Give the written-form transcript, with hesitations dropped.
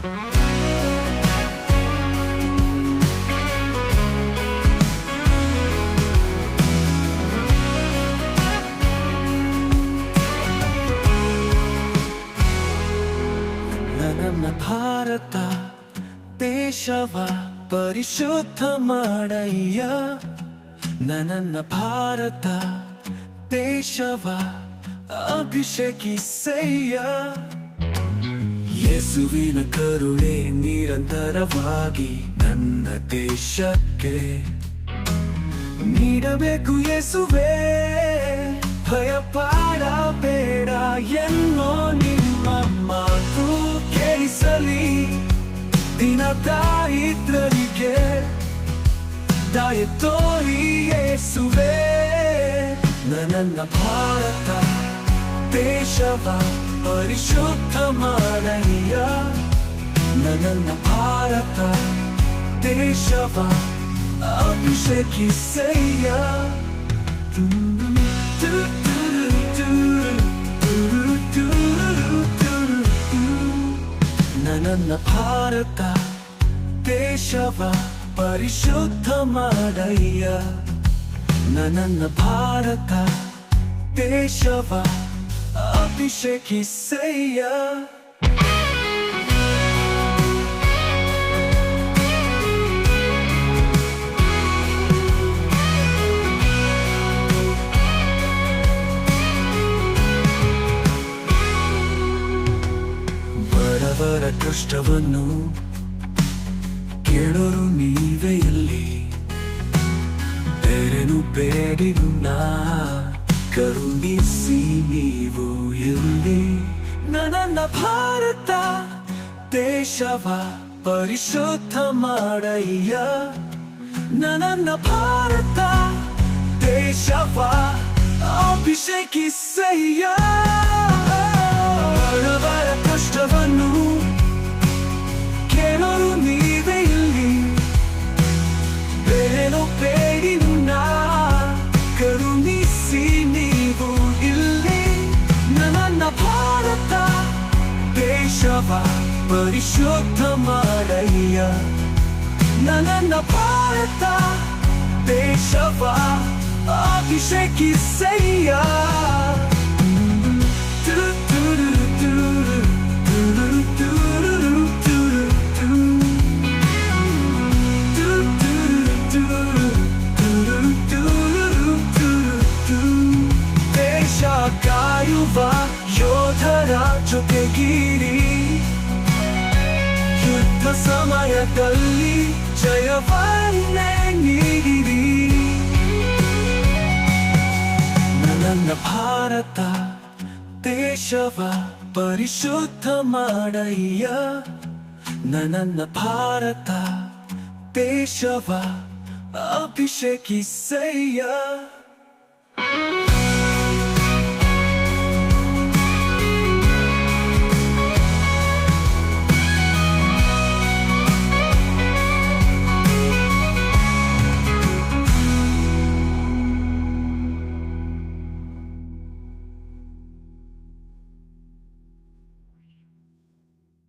ನನ್ನ ಭಾರತ ದೇಶವ ಪರಿಶುದ್ಧ ಮಾಡಯ್ಯ. ನನ್ನ ಭಾರತ ದೇಶವ ಅಭಿಷೇಕಿಸಯ್ಯ. ಯೇಸುವಿನ ಕರುಣೆ ನಿರಂತರವಾಗಿ ನನ್ನ ದೇಶಕ್ಕೆ ನೀಡಬೇಕು ಯೇಸುವೇ. ಭಯ ಪಡಬೇಡ ಎನ್ನೋ ನಿಮ್ಮ ಮಾತು ಕೇಳಿಸಲಿ. ದಿನ ದಾರಿದ್ರರಿಗೆ ದಯ ತೋರಿ ಯೇಸುವೇ. ನನ್ನ ಭಾರತ ದೇಶವ ಪರಿಶುದ್ಧ ಮಾಡಯ್ಯ. ನನ್ನ ಭಾರತ ದೇಶವ ಅಭಿಷೇಕಿಸಯ್ಯ. ನನ್ನ ಭಾರತ ದೇಶವ ಪರಿಶುದ್ಧ ಮಾಡಯ್ಯ. ನನ್ನ ಭಾರತ ದೇಶವ ಅಭಿಷೇಕಿಸಯ್ಯ. ಬಡವರ ಕಷ್ಟವನ್ನು ಕೇಳೋರು ನೀವೇ ಇಲ್ಲಿ. ಬೇರೆನು ಬೇಡಿರು ನಾ ಕರುಣಿಸಿ ನೀವು ಇಲ್ಲಿ. ನನ್ನ ಭಾರತ ದೇಶವ ಪರಿಶುದ್ಧ ಮಾಡಯ್ಯ. ನನ್ನ ಭಾರತ ದೇಶವ ಅಭಿಷೇಕಿಸಯ್ಯ. ಬಡವರ ಕಷ್ಟವನ್ನು ಕೇಳೋರು ನೀವೇ ಇಲ್ಲಿ. ಬೇರೇನೋ ಬೇಡಿರು ನಾ ಕರುಣಿಸಿ ನೀವು ಇಲ್ಲಿ. ನನ್ನ ಭಾರತ ದೇಶವ ಪರಿಶುದ್ಧ ಮಾಡಯ್ಯ. ನನ್ನ ಭಾರತ ದೇಶವ ಅಭಿಷೇಕಿಸಯ್ಯ. ದೇಶ ಕಾಯುವ ಯೋಧರ ಜೊತೆಗಿರಿ. ಯುದ್ಧ ಸಮಯದಲ್ಲಿ ಜಯವನ್ನೇ ನೀಡಿರಿ. ನನ್ನ ಭಾರತ ದೇಶವ ಪರಿಶುದ್ಧ ಮಾಡಯ್ಯ. ನನ್ನ ಭಾರತ ದೇಶವ ಅಭಿಷೇಕಿಸಯ್ಯ.